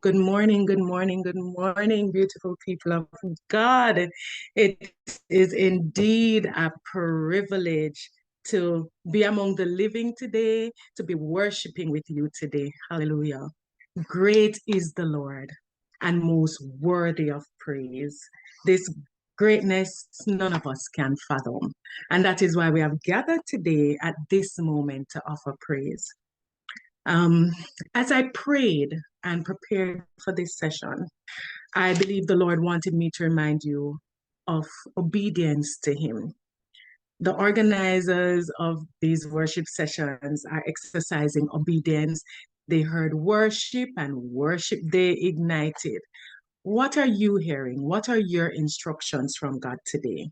Good morning, beautiful people of God. It is indeed a privilege to be among the living today, to be worshiping with you today. Hallelujah. Great is the Lord and most worthy of praise. This greatness none of us can fathom. And that is why we have gathered today at this moment to offer praise. Um, as I prayed and prepared for this session, I believe the Lord wanted me to remind you of obedience to Him. The organizers of these worship sessions are exercising obedience. They heard worship and worship they ignited. What are you hearing? What are your instructions from God today?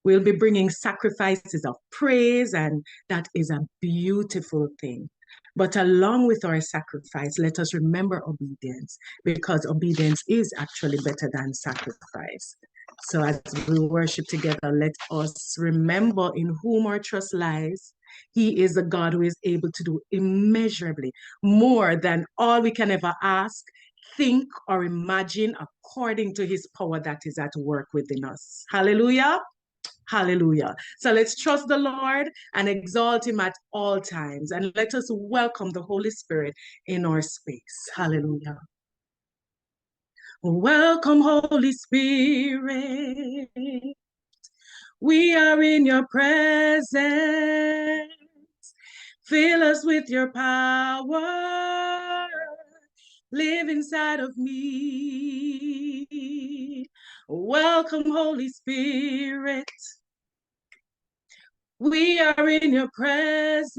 We'll be bringing sacrifices of praise, and that is a beautiful thing. But along with our sacrifice, let us remember obedience, because obedience is actually better than sacrifice. So as we worship together, let us remember in whom our trust lies. He is a God who is able to do immeasurably more than all we can ever ask, think, or imagine, according to his power that is at work within us. Hallelujah. Hallelujah. So let's trust the Lord and exalt him at all times. And let us welcome the Holy Spirit in our space. Hallelujah. Welcome, Holy Spirit. We are in your presence. Fill us with your power. Live inside of me. Welcome, Holy Spirit. We are in your presence.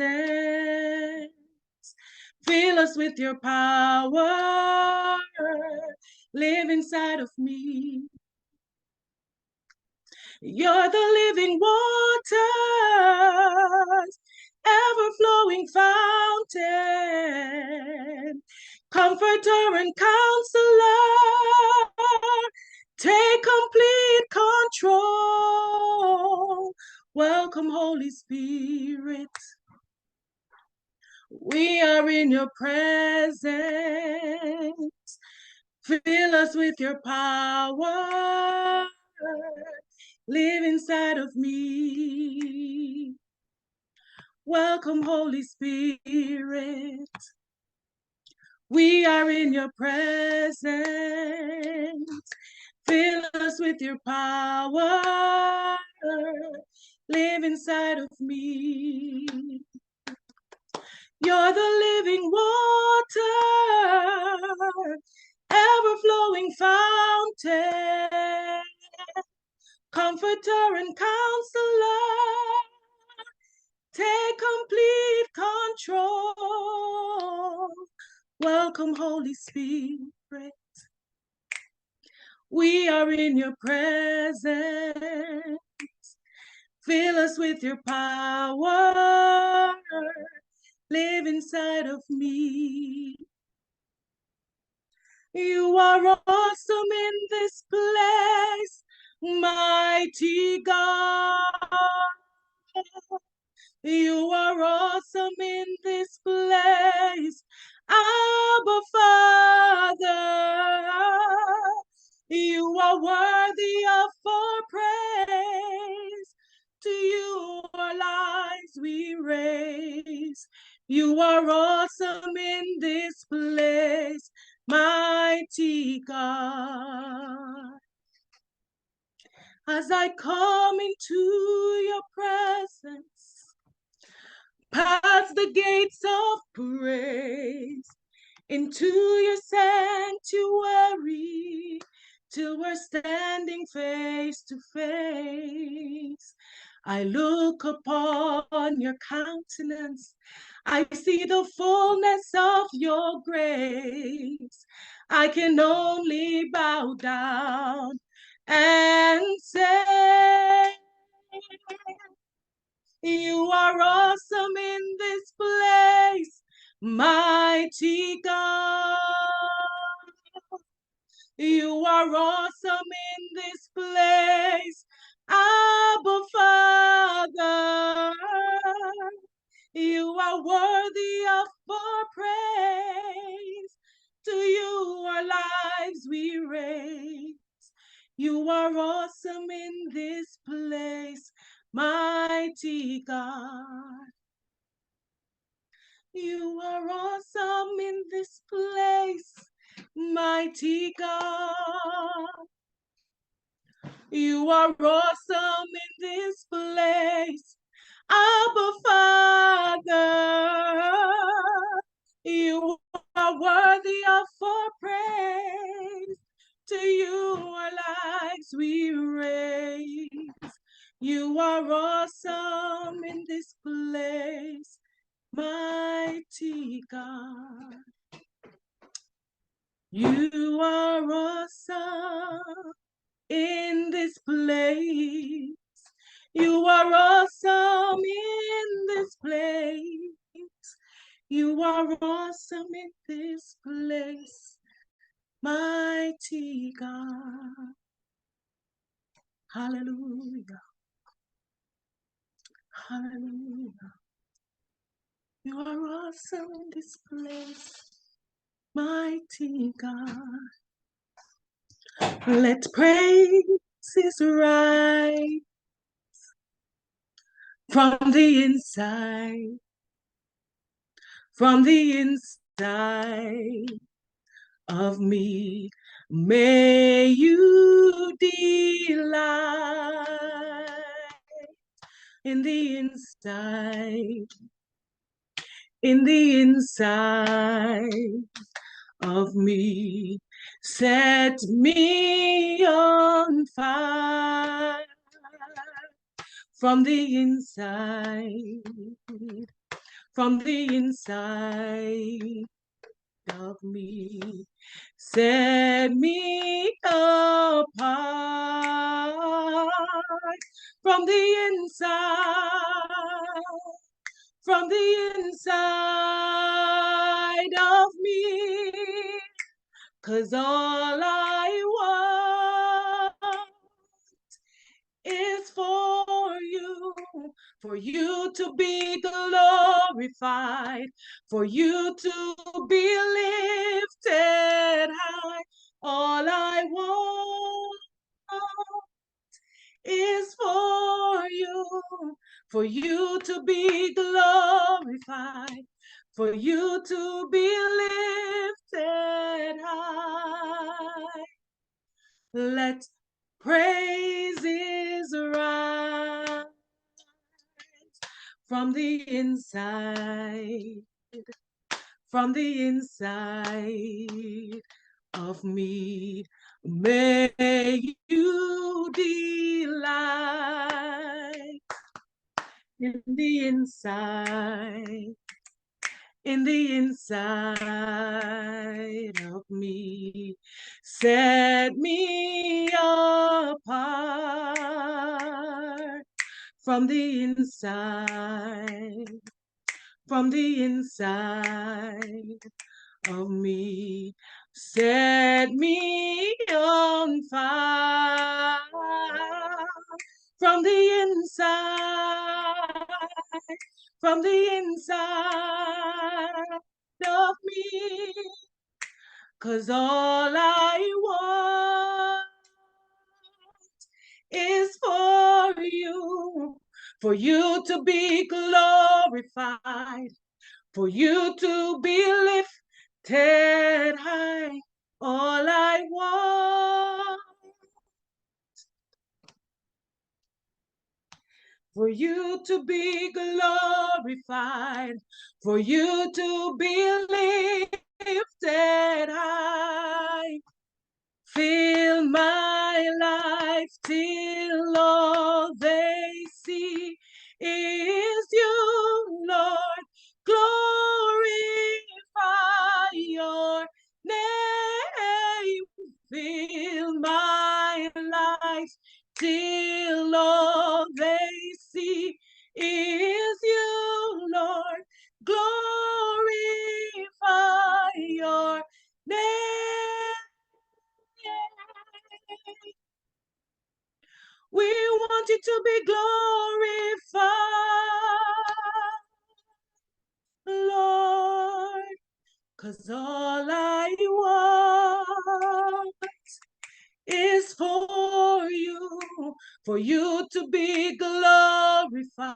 Fill us with your power. Live inside of me. You're the living waters, ever-flowing fountain, comforter and counselor. Take complete control. Welcome, Holy Spirit. We are in your presence. Fill us with your power. Live inside of me. Welcome, Holy Spirit. We are in your presence. Fill us with your power. Live inside of me. You're the living water, ever-flowing fountain, comforter and counselor. Take complete control. Welcome, Holy Spirit. We are in your presence. Fill us with your power. Live inside of me. You are awesome in this place, mighty God. You are awesome in this place, Abba Father. You are worthy of our praise. To you our lives we raise. You are awesome in this place, mighty God. As I come into your presence, past the gates of praise, into your sanctuary, till we're standing face to face. I look upon your countenance, I see the fullness of your grace. I can only bow down and say, you are awesome in this place, mighty God. You are awesome in this place, Abba Father. You are worthy of our praise. To you our we raise. You are awesome in this place, mighty God. You are awesome in this place, mighty God. You are awesome in this place, Abba Father. You are worthy of our praise. To you our lives we raise. You are awesome in this place, mighty God. You are awesome in this place. You are awesome in this place. You are awesome in this place, mighty God. Hallelujah. Hallelujah. You are awesome in this place, mighty God. Let praises rise from the inside, from the inside of me. May you delight in the inside, in the inside of me. Set me on fire from the inside, from the inside of me. Set me apart from the inside, from the inside of me. 'Cause all I want is for you to be glorified, for you to be lifted high. All I want is for you to be glorified, for you to be lifted high. Let praises rise from the inside, from the inside of me. May you delight in the inside, in the inside of me. Set me apart from the inside, from the inside of me. Set me on fire from the inside, from the inside of me. 'Cause all I want is for you to be glorified, for you to be lifted high. All I want for you to be glorified, for you to be lifted high. Fill my life till all they see is you, Lord. Glorify your name. Fill my life till all they see is you, Lord. Glorify your name. We want you to be glorified, Lord, 'cause all I want for you to be glorified,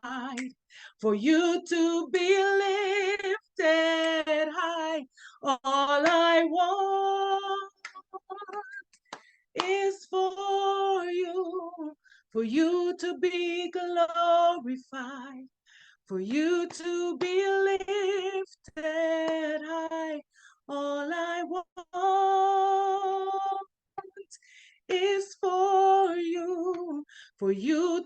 for you to be lifted high. All I want is for you to be glorified, for you to be lifted high. All I want is for you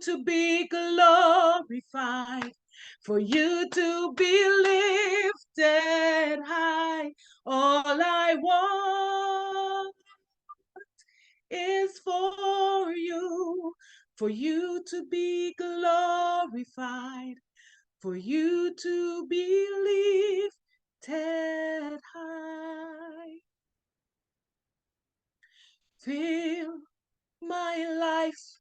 to be glorified, for you to be lifted high. All I want is for you to be glorified, for you to be lifted high. Fill my life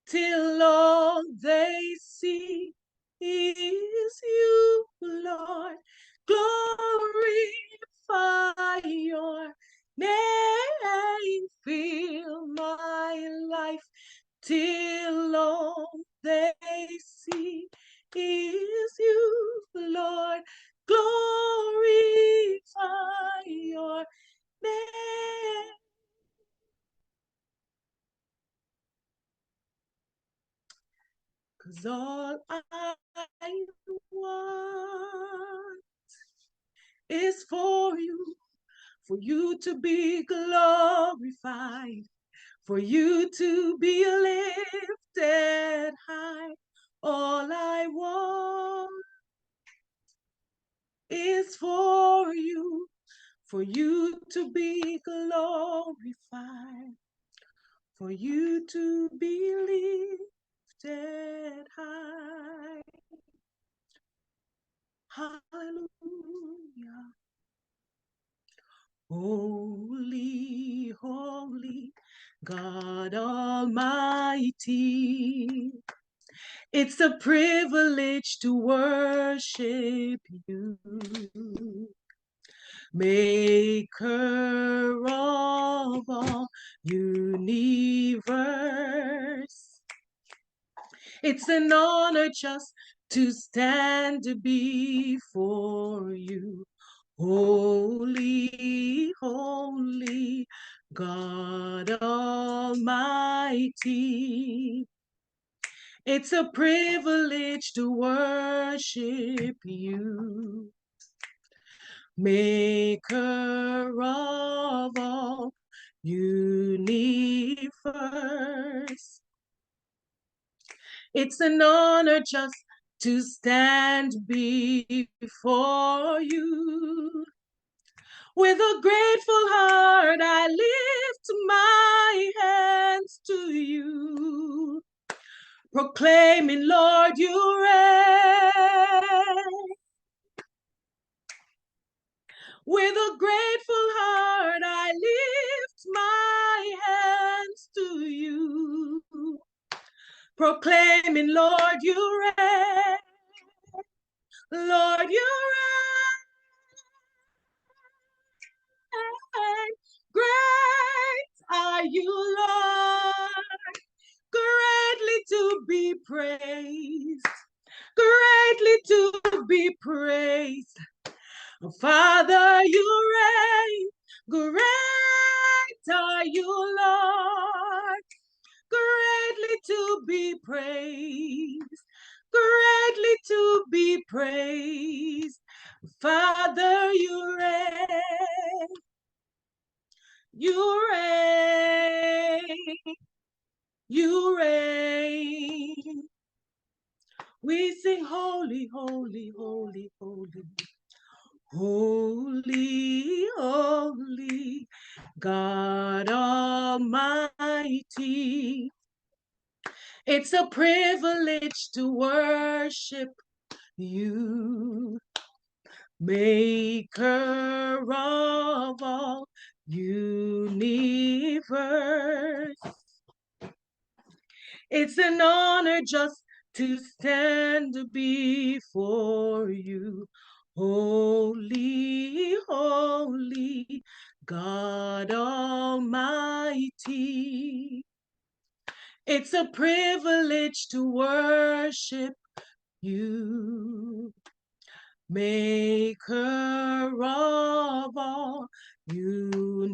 till all they see is you, Lord. Glorify your name. Fill my life till all they see is you, Lord. Glorify your name. 'Cause all I want is for you to be glorified, for you to be lifted high. All I want is for you to be glorified, for you to be lifted high. Hallelujah. Holy, holy, God Almighty. It's a privilege to worship you, Maker of all universe. It's an honor just to stand before you. Holy, holy, God Almighty. It's a privilege to worship you, Maker of all universe. It's an honor just to stand before you. With a grateful heart, I lift my hands to you, proclaiming, Lord, you reign. With a grateful heart, I lift my hands to you, proclaiming, Lord, you reign. Lord, you reign. Great are you, Lord, greatly to be praised, greatly to be praised. Father, you reign. Great are you, Lord, greatly to be praised, greatly to be praised. Father, you reign. You reign. You reign. We sing holy, holy, holy, holy. Holy, holy, God Almighty. It's a privilege to worship you, Maker of all universe. It's an honor just to stand before you, holy, holy, God Almighty. It's a privilege to worship you, maker of all universe.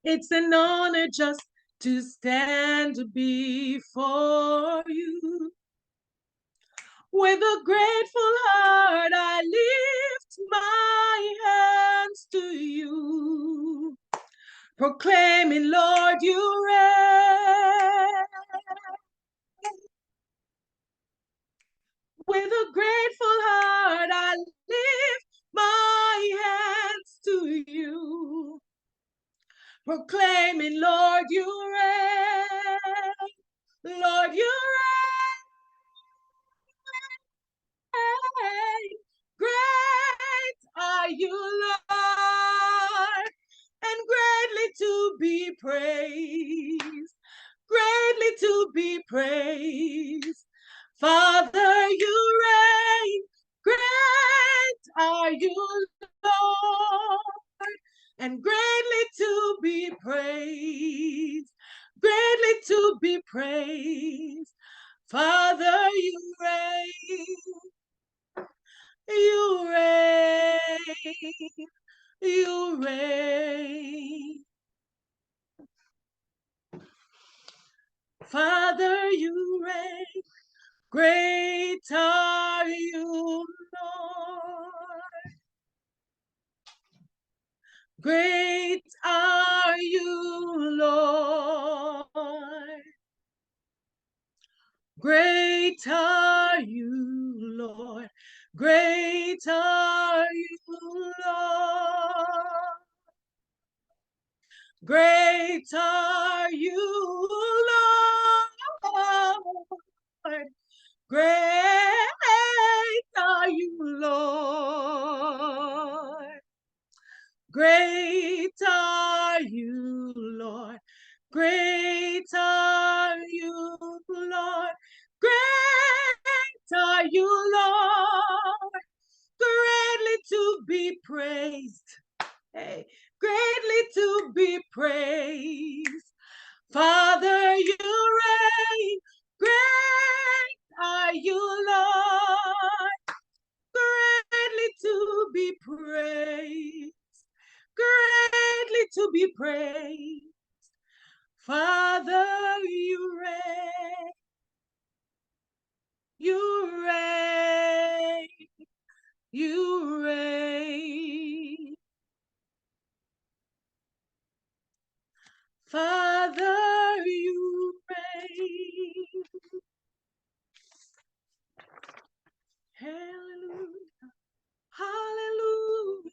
It's an honor just to stand before you. With a grateful heart, I lift my hands to you, proclaiming, Lord, you reign. With a grateful heart, I lift my hands to you, proclaiming, Lord, you reign. Lord, you reign. Great are you, Lord, and greatly to be praised. Greatly to be praised. Father, you reign. Great are you, Lord, and greatly to be praised. Greatly to be praised. Father, you reign. You reign. You reign. Father, you reign. Great are you, Lord. Great are you, Lord. Great are you, Lord. Great are you, Lord. Great are you, Lord. Great are you, Lord. Great are you, Lord. Great are you, Lord. Great are you, Lord. Greatly to be praised. Hey, greatly to be praised. Father, you reign. Great are you, Lord. Greatly to be praised. Greatly to be praised. Father, you reign. You reign. You reign. Father, you reign. Hallelujah. Hallelujah.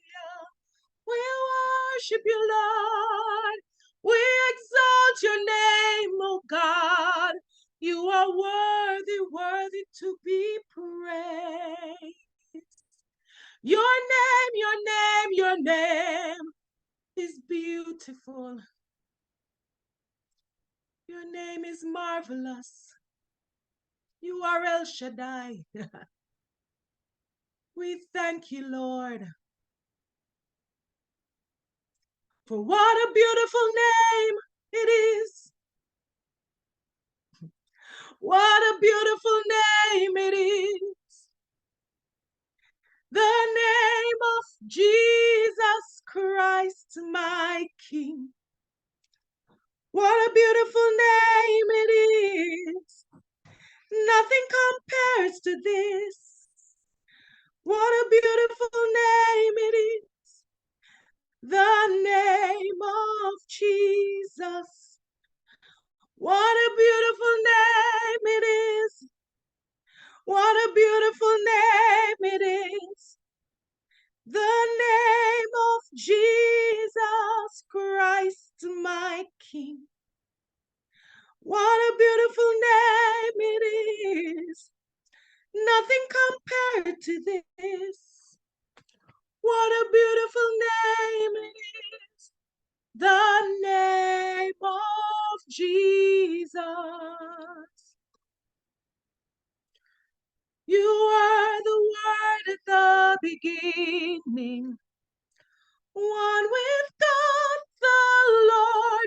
We worship you, Lord. We exalt your name, oh God. You are worthy, worthy to be praised. Your name, your name, your name is beautiful. Your name is marvelous. You are El Shaddai. We thank you, Lord, for what a beautiful name it is. What a beautiful name it is. The name of Jesus Christ, my King. What a beautiful name it is. Nothing compares to this. What a beautiful name it is. The name of Jesus. What a beautiful name it is. What a beautiful name it is. The name of Jesus Christ, my King. What a beautiful name it is. Nothing compared to this. What a beautiful name it is. The name of Jesus. You are the Word at the beginning. One with God the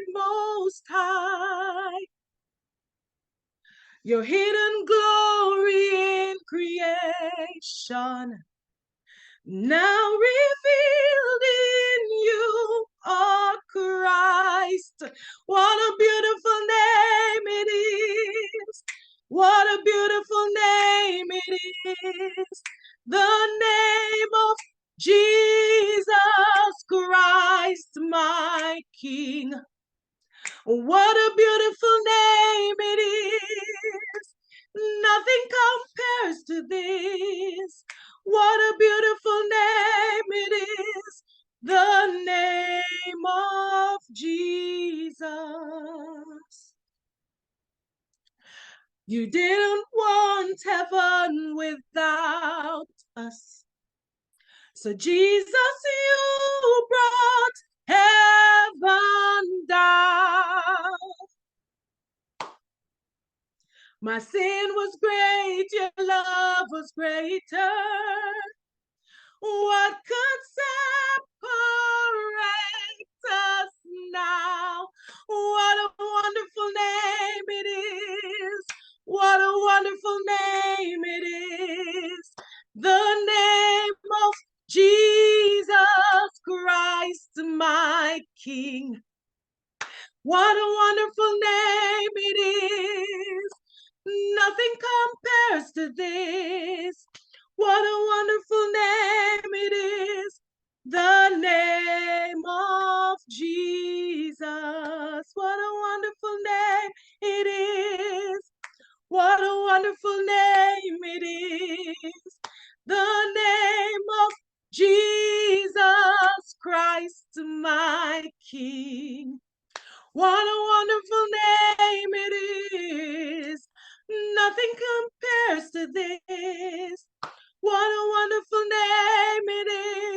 your hidden glory in creation, now revealed in you, oh Christ. What a beautiful name it is. What a beautiful name it is. The name of Jesus Christ, my King. What a beautiful name it is. Nothing compares to this. What a beautiful name it is. The name of Jesus. You didn't want heaven without us. So Jesus, you brought heaven down. My sin was great, your love was greater. What could separate us now? What a wonderful name it is. What a wonderful name it is. The name of Jesus Christ, my King. What a wonderful name it is. Nothing compares to this. What a wonderful name it is. The name of Jesus. What a wonderful name it is. What a wonderful name it is. The name of Jesus Christ, my King. What a wonderful name it is. Nothing compares to this. What a wonderful name it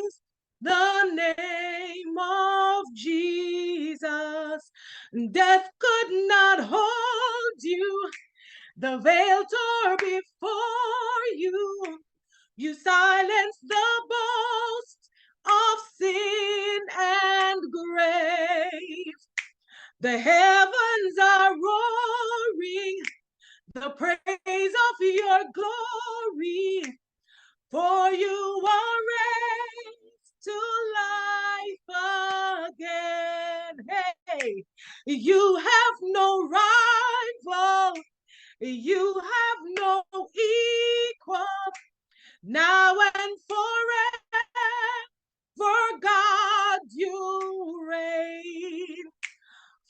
is. The name of Jesus. Death could not hold you. The veil tore before you. You silenced the boast of sin and grave. The heavens are roaring the praise of your glory, for you are raised to life again. Hey, you have no rival, you have no equal, now and forever, God, you reign.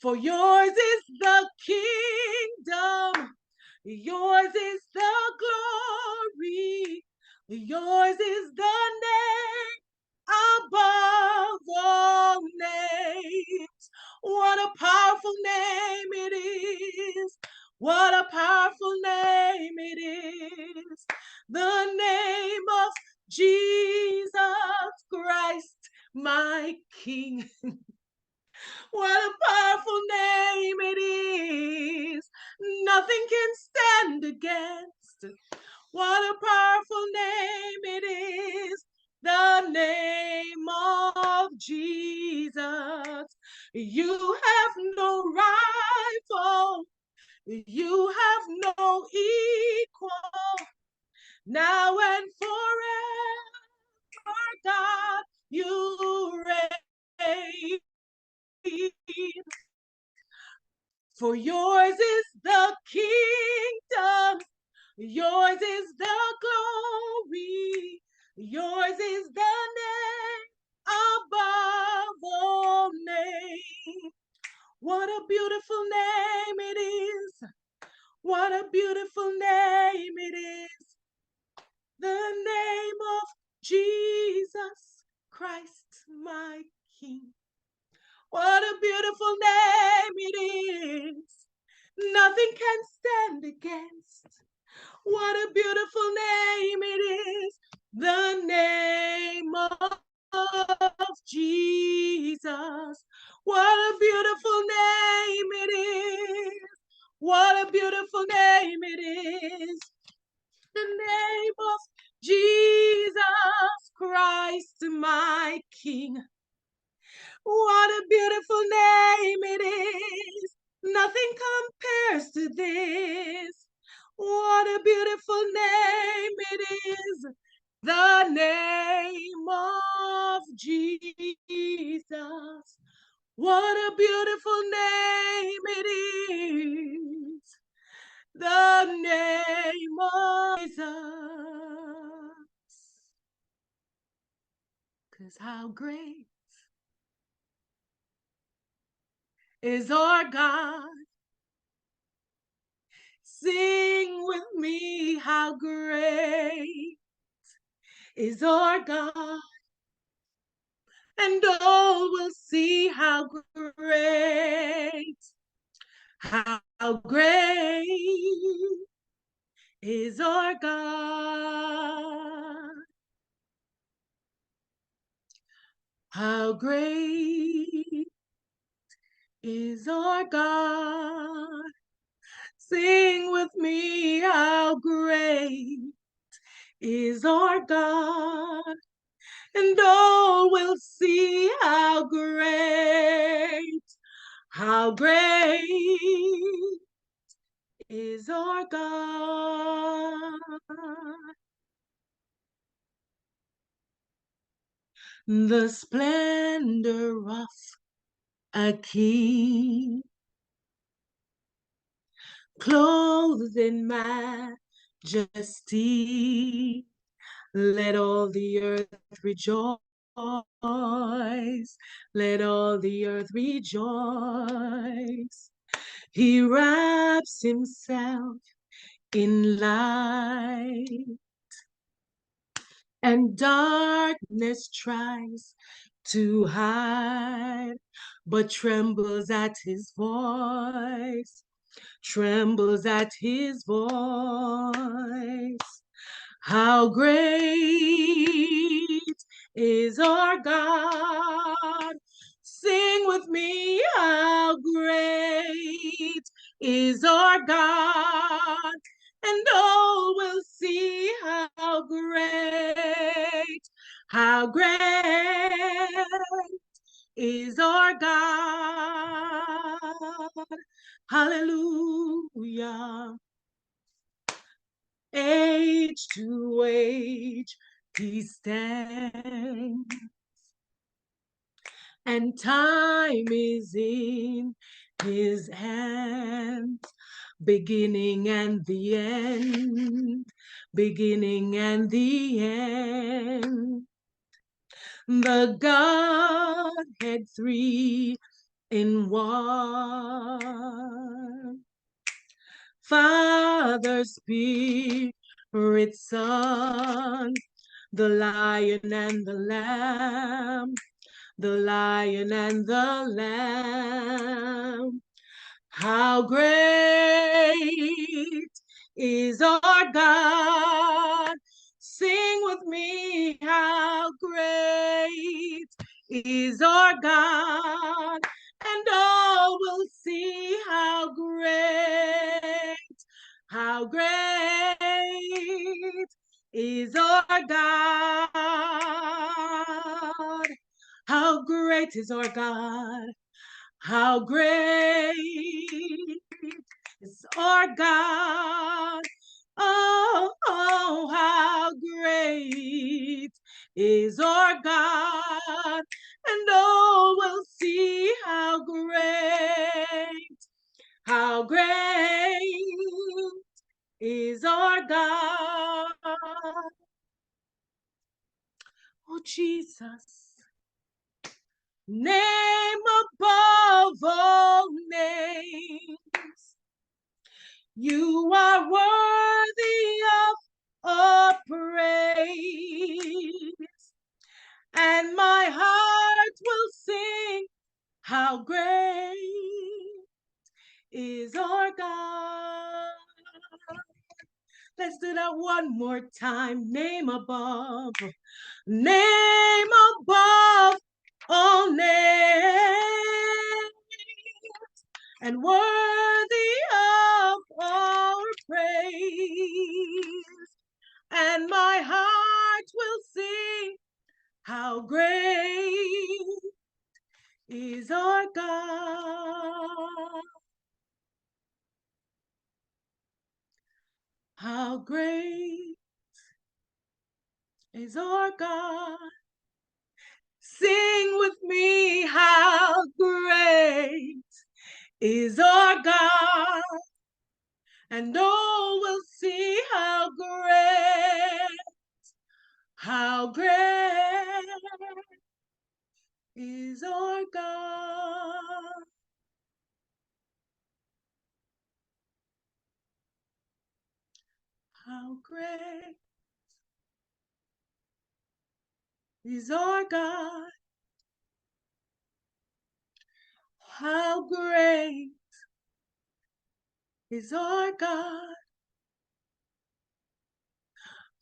For yours is the kingdom, yours is the glory, yours is the name above all names. What a powerful name it is. What a powerful name it is. The name of Jesus Christ, my King. What a powerful name it is. Nothing can stand against. What a powerful name it is. The name of Jesus. You have no rival. You have no equal. Now and forever, God, you reign. For yours is the kingdom, yours is the glory, yours is the name above all names. What a beautiful name it is. What a beautiful name it is. The name of Jesus Christ, my King. What a beautiful name it is. Nothing can stand against. What a beautiful name it is. The name of Jesus. What a beautiful name it is. What a beautiful name it is. The name of Jesus Christ, my King. What a beautiful name it is. Nothing compares to this. What a beautiful name it is, the name of Jesus. What a beautiful name it is, the name of Jesus. 'Cause how great is our God. Sing with me, how great is our God. And all will see how great is our God. How great is our God. Sing with me, how great is our God. And all will see how great is our God. The splendor of a king, clothed in majesty. Let all the earth rejoice. Let all the earth rejoice. He wraps himself in light, and darkness tries to hide, but trembles at his voice, trembles at his voice. How great is our God. Sing with me, how great is our God. And all will see how great is our God. Hallelujah. Age to age he stands, and time is in his hands. Beginning and the end, beginning and the end. The Godhead three in one. Father, Spirit, Son, the Lion and the Lamb, the Lion and the Lamb. How great is our God. Sing with me, how great is our God. And all will see how great is our God. How great is our God. How great is our God. Oh, oh, how great is our God. And oh, we'll see how great is our God. Oh, Jesus. Name above all names. You are worthy of all praise. And my heart will sing, how great is our God. Let's do that one more time. Name above all names, and worthy of our praise. And my heart will sing, how great is our God. How great is our God. Sing with me, how great is our God. And all will see how great is our God. How great is our God. How great is our God.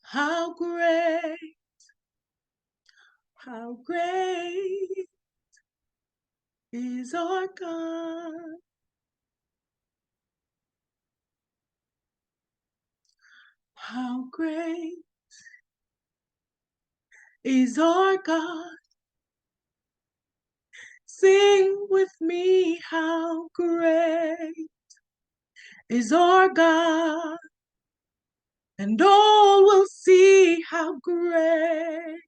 How great is our God. How great is our God. Sing with me, how great is our God. And all will see how great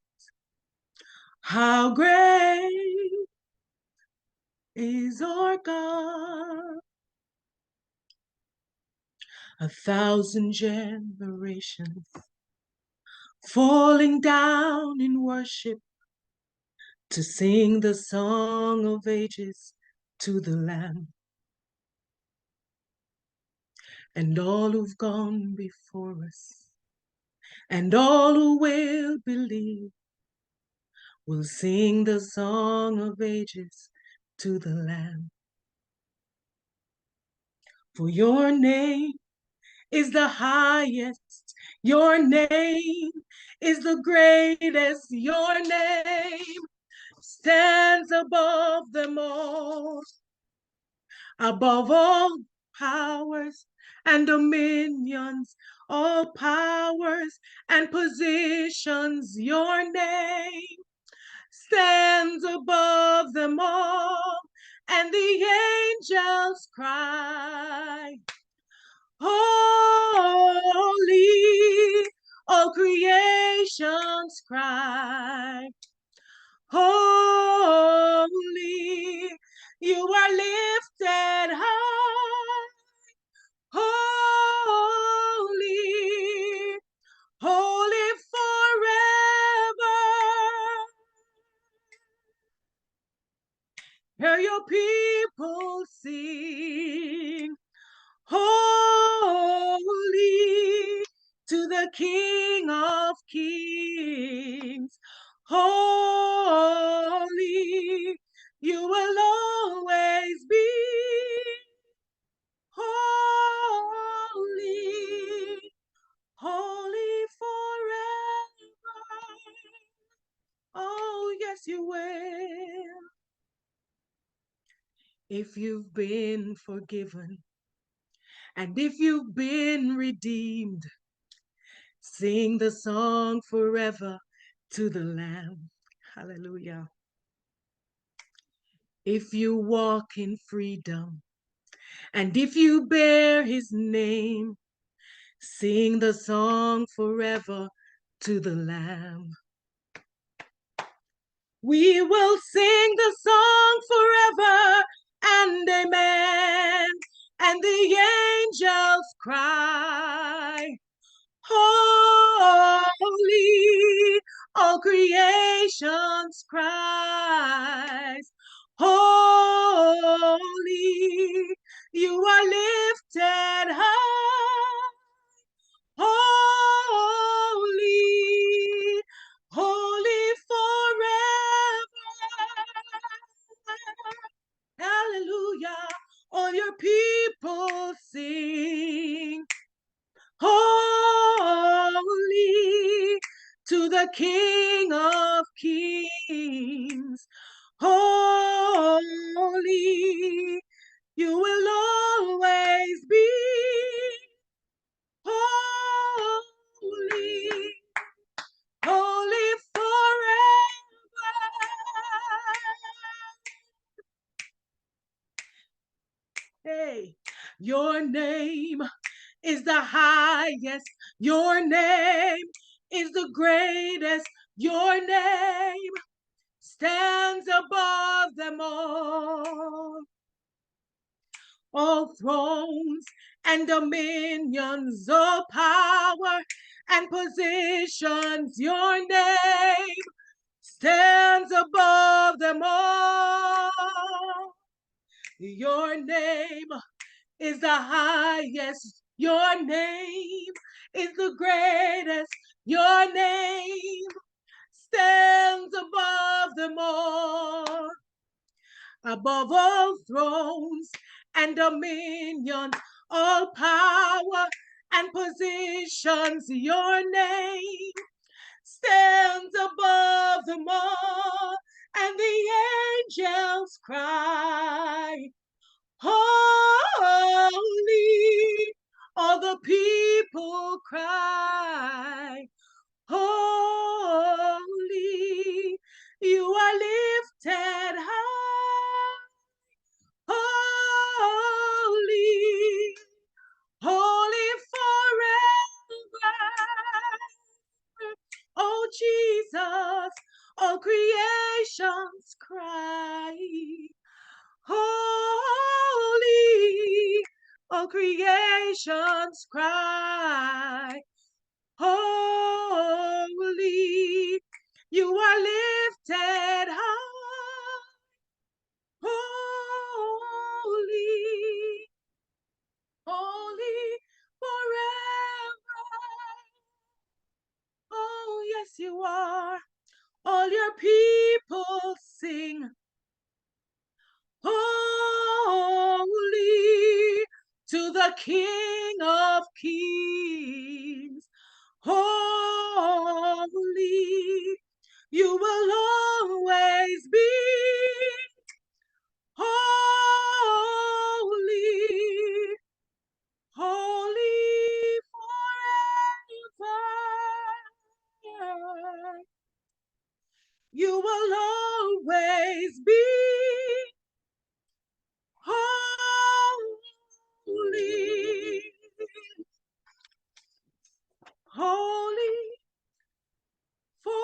is our God. 1,000 generations falling down in worship to sing the song of ages to the Lamb. And all who've gone before us, and all who will believe, will sing the song of ages to the Lamb. For your name is the highest, your name is the greatest, your name stands above them all, above all powers and dominions, all powers and positions. Your name stands above them all, and the angels cry, holy, all creations cry, holy, you are lifted high, holy, holy forever. Hear your people sing, holy to the King of Kings. Holy, you will always be. Holy, holy forever. Oh, yes, you will. If you've been forgiven, and if you've been redeemed, sing the song forever to the Lamb. Hallelujah. If you walk in freedom, and if you bear his name, sing the song forever to the Lamb. We will sing the song forever and amen. And the angels cry, holy, all creations cries, holy, you are lifted high, holy, holy forever. Hallelujah. All your people sing, holy to the King of Kings. Holy, you will always be. Holy, holy forever. Hey, your name is the highest. Your name is the greatest. Your name stands above them all. All thrones and dominions, all power and positions, your name stands above them all. Your name is the highest. Your name is the greatest. Your name stands above them all. Above all thrones and dominions, all power and positions, your name stands above them all. And the angels cry, holy. All the people cry, holy. You are lifted high, holy, holy forever. Oh Jesus, all creations cry, holy, all creations cry, holy, you are lifted high, holy, holy forever. Oh, yes, you are. All your people sing, holy to the King of Kings. Holy, you will always be. Holy, holy forever. You will always be holy, holy forever.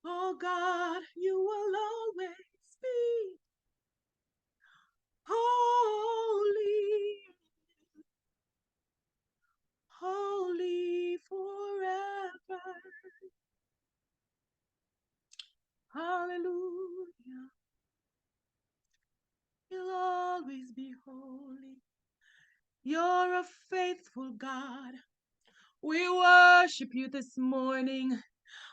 Oh God, you will always be holy, holy forever. Hallelujah. You'll always be holy. You're a faithful God. We worship you this morning.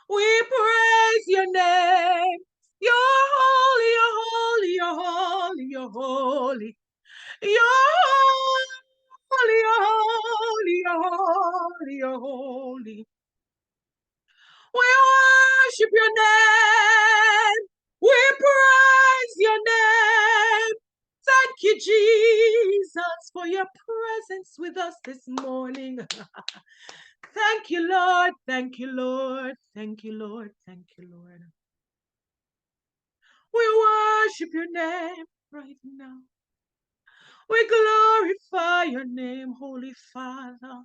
We praise your name. You're holy, you're holy, you're holy, you're holy. You're holy, you're holy, you're holy, you're holy. We worship your name. We praise your name. Thank you, Jesus, for your presence with us this morning. Thank you, Lord. Thank you, Lord. Thank you, Lord. Thank you, Lord. We worship your name right now. We glorify your name, Holy Father.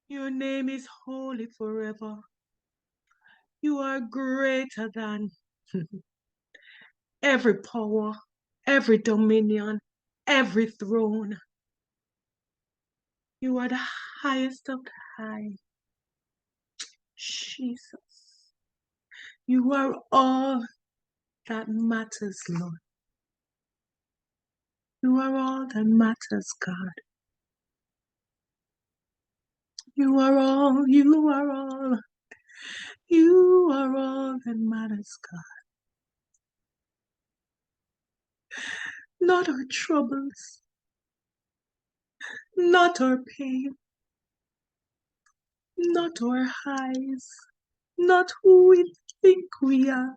Your name is holy forever. You are greater than every power, every dominion, every throne. You are the highest of the high. Jesus. You are all that matters, Lord. You are all that matters, God. You are all, you are all, you are all that matters, God. Not our troubles, not our pain, not our highs, not who we think we are.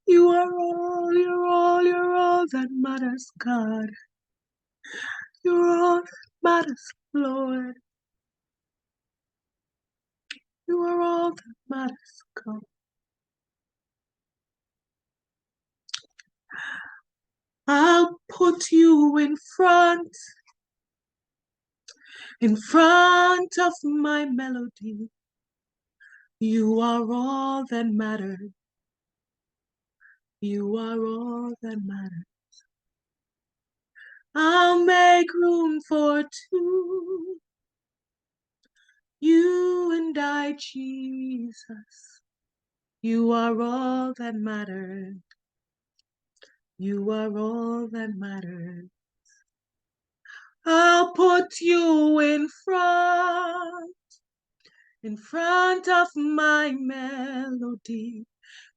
You are all, you're all, you're all that matters, God. You're all that matters, Lord. You are all that matters, God. I'll put you in front of my melody. You are all that matters. You are all that matters. I'll make room for two. You and I, Jesus. You are all that matters. You are all that matters. I'll put you in front of my melody.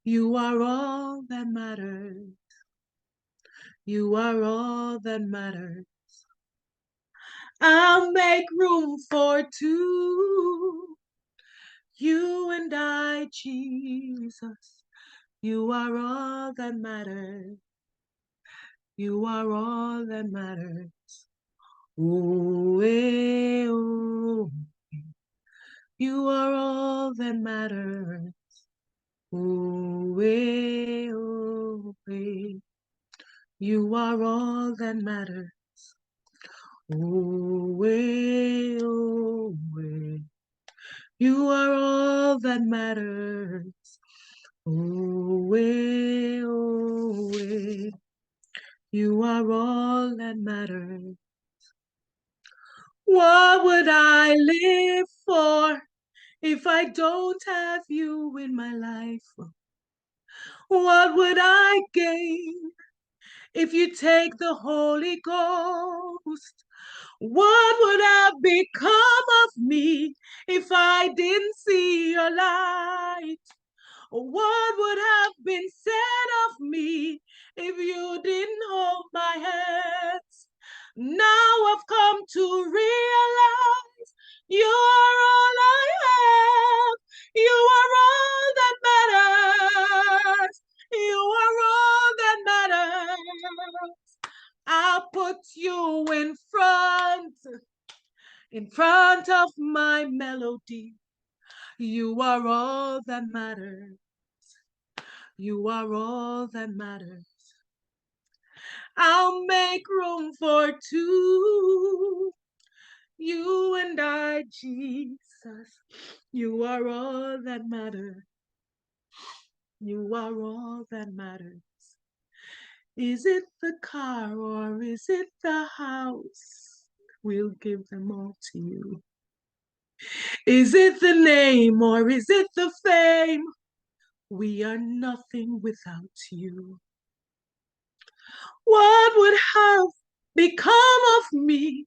You are all that matters. You are all that matters. I'll make room for two. You and I, Jesus. You are all that matters. You are all that matters. Oh, oh. You are all that matters. Oh, oh. You are all that matters. Oh, oh. You are all that matters. Oh, oh. You are all that matters. What would I live for if I don't have you in my life? What would I gain if you take the Holy Ghost? What would have become of me if I didn't see your light? What would have been said of me if you didn't hold my hands? Now I've come to realize you are all I have. You are all that matters. You are all that matters. I'll put you in front of my melody. You are all that matters. You are all that matters. I'll make room for two. You and I, Jesus. You are all that matters. You are all that matters. Is it the car or is it the house? We'll give them all to you. Is it the name or is it the fame? We are nothing without you. What would have become of me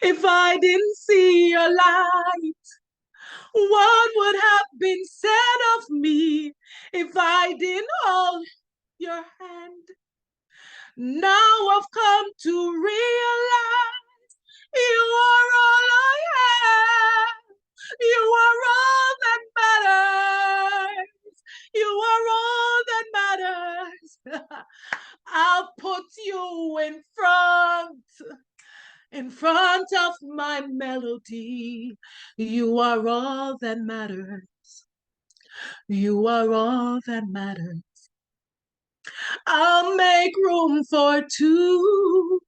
if I didn't see your light? What would have been said of me if I didn't hold your hand? Now I've come to realize you are all I have. You are all that matters. You are all that matters. I'll put you in front of my melody. You are all that matters. You are all that matters. I'll make room for two.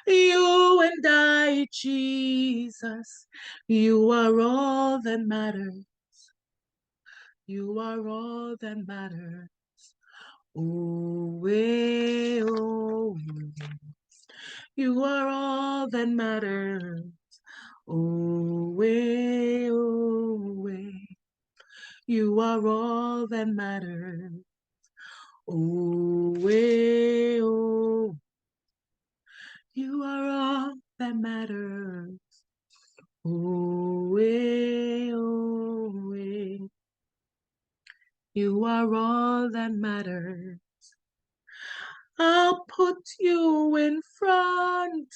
You and I, Jesus. You are all that matters. You are all that matters. Oh, oh. You are all that matters. Oh, oh. You are all that matters. Oh, oh. You are all that matters. Oh, oh. You are all that matters. I'll put you in front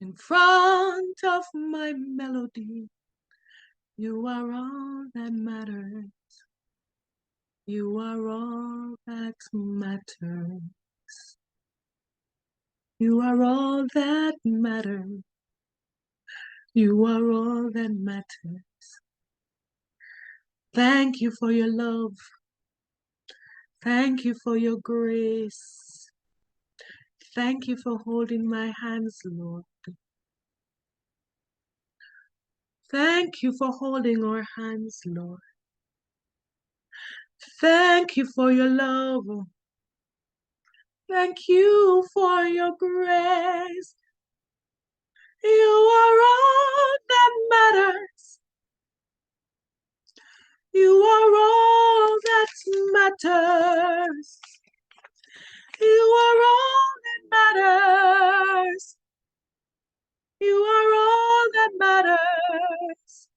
of my melody. You are all that matters. You are all that matters. You are all that matters. You are all that matters. Thank you for your love. Thank you for your grace. Thank you for holding my hands, Lord. Thank you for holding our hands, Lord. Thank you for your love. Thank you for your grace. You are all that matters. You are all that matters. You are all that matters. You are all that matters.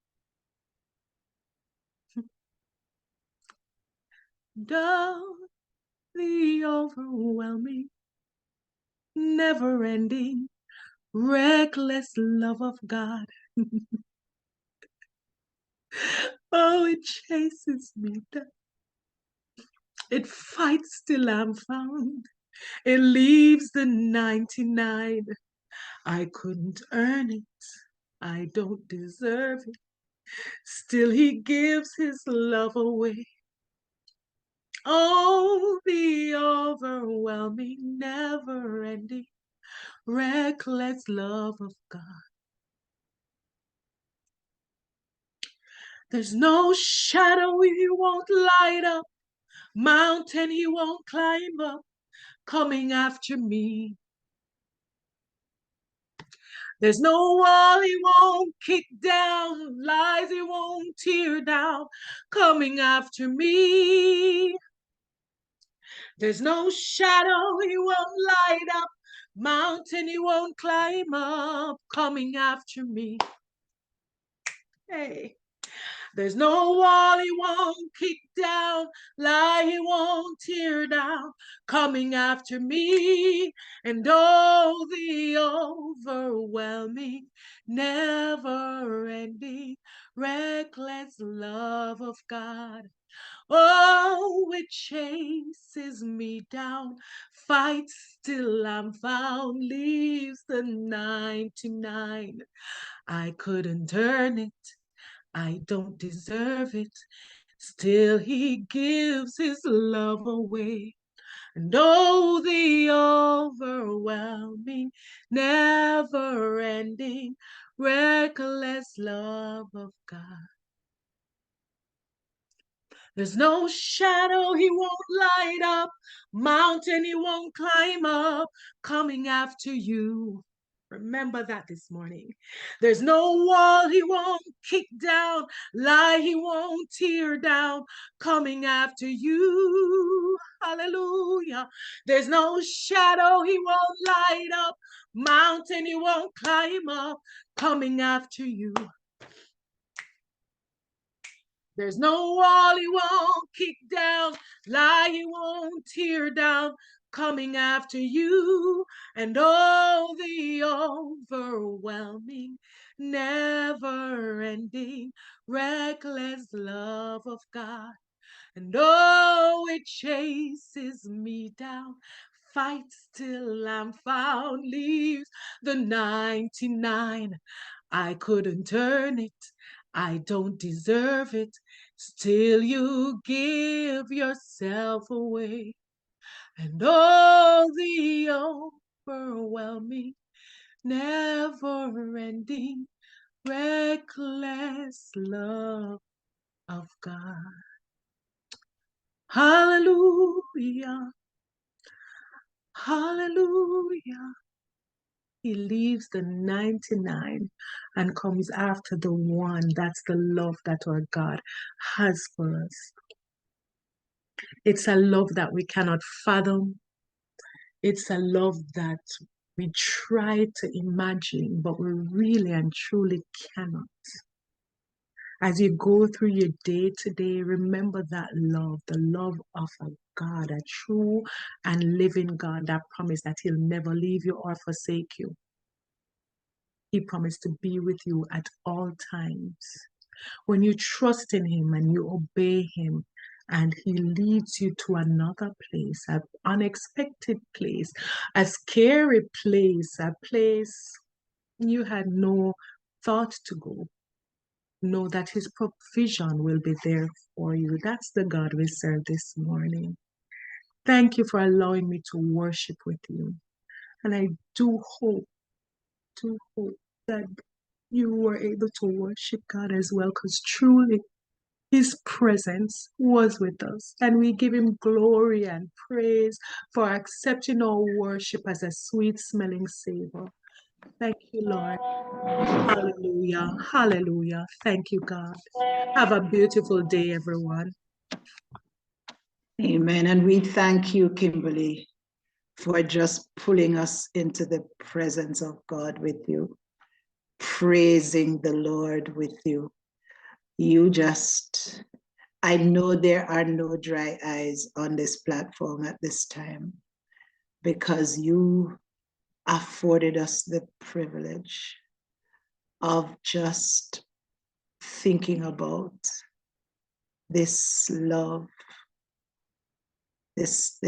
Down the overwhelming, never-ending, reckless love of God. Oh, it chases me down. It fights till I'm found. It leaves the 99. I couldn't earn it. I don't deserve it. Still he gives his love away. Oh, the overwhelming, never-ending, reckless love of God. There's no shadow he won't light up, mountain he won't climb up, coming after me. There's no wall he won't kick down, lies he won't tear down, coming after me. There's no shadow he won't light up, mountain he won't climb up, coming after me. Hey. There's no wall he won't kick down, lie he won't tear down, coming after me. And oh, the overwhelming, never-ending, reckless love of God. Oh, it chases me down, fights till I'm found, leaves the 99. I couldn't earn it. I don't deserve it. Still he gives his love away. And oh, the overwhelming, never-ending, reckless love of God. There's no shadow he won't light up, mountain he won't climb up, coming after you. Remember that this morning. There's no wall he won't kick down, lie he won't tear down, coming after you. Hallelujah. There's no shadow he won't light up, mountain he won't climb up, coming after you. There's no wall he won't kick down, lie he won't tear down, coming after you. And oh, the overwhelming, never-ending, reckless love of God. And oh, it chases me down, fights till I'm found, leaves the 99. I couldn't earn it. I don't deserve it. Still you give yourself away. And oh, the overwhelming, never-ending, reckless love of God. Hallelujah. Hallelujah. He leaves the 99 and comes after the one. That's the love that our God has for us. It's a love that we cannot fathom. It's a love that we try to imagine, but we really and truly cannot. As you go through your day today, remember that love, the love of a God, a true and living God that promised that he'll never leave you or forsake you. He promised to be with you at all times. When you trust in him and you obey him, and he leads you to another place, an unexpected place, a scary place, a place you had no thought to go, know that his provision will be there for you. That's the God we serve this morning. Thank you for allowing me to worship with you. And I do hope that you were able to worship God as well, because truly His presence was with us. And we give Him glory and praise for accepting our worship as a sweet smelling savor. Thank you, Lord. Hallelujah. Hallelujah. Thank you, God. Have a beautiful day, everyone. Amen. And we thank you, Kimberly, for just pulling us into the presence of God with you, praising the Lord with you. I know there are no dry eyes on this platform at this time, because you afforded us the privilege of just thinking about this love, this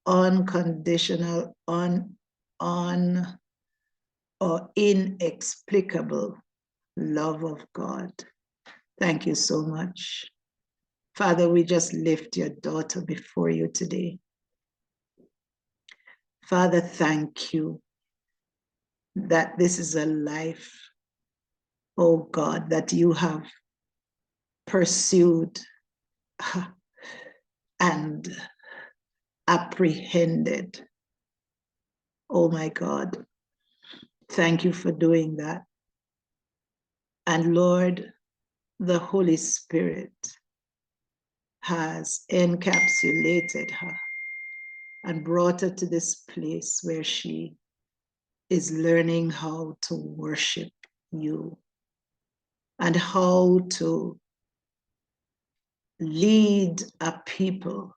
unconditional, or inexplicable love of God. Thank you so much. Father, we just lift your daughter before you today. Father, thank you that this is a life, oh God, that you have pursued and apprehended. Oh my God, thank you for doing that. And Lord, the Holy Spirit has encapsulated her and brought her to this place where she is learning how to worship you and how to lead a people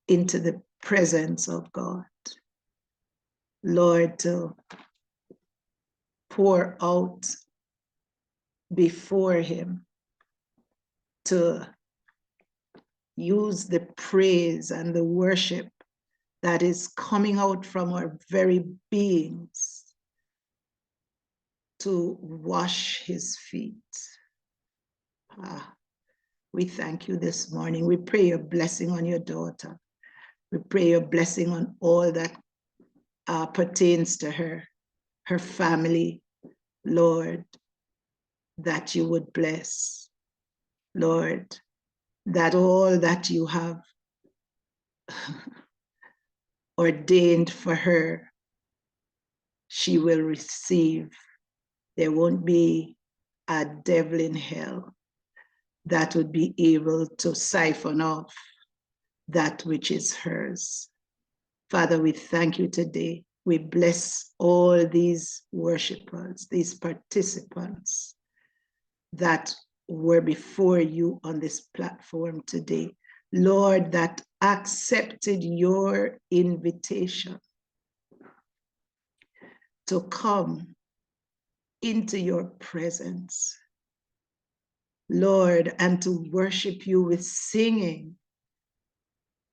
into the presence of God. Lord, to pour out before him, to use the praise and the worship that is coming out from our very beings to wash his feet. We thank you this morning. We pray your blessing on your daughter. We pray your blessing on all that pertains to her family, Lord, that you would bless. Lord, that all that you have ordained for her, she will receive. There won't be a devil in hell that would be able to siphon off that which is hers. Father, we thank you today. We bless all these worshipers, these participants that were before you on this platform today. Lord, that accepted your invitation to come into your presence, Lord, and to worship you with singing.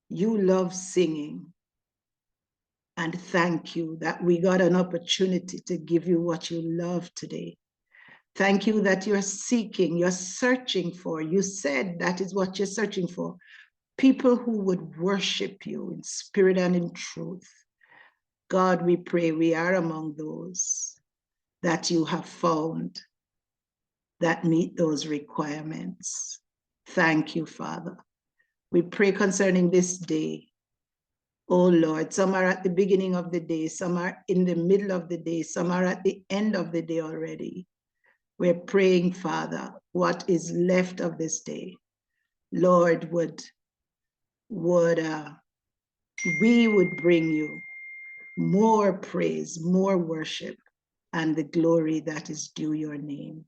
You love singing. And thank you that we got an opportunity to give you what you love today. Thank you that you're seeking, you're searching for. You said that is what you're searching for. People who would worship you in spirit and in truth. God, we pray we are among those that you have found that meet those requirements. Thank you, Father. We pray concerning this day. Oh Lord, some are at the beginning of the day, some are in the middle of the day, some are at the end of the day already. We're praying, Father, what is left of this day, Lord, we would bring you more praise, more worship, and the glory that is due your name.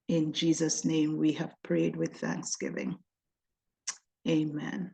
In Jesus' name, we have prayed with thanksgiving. Amen.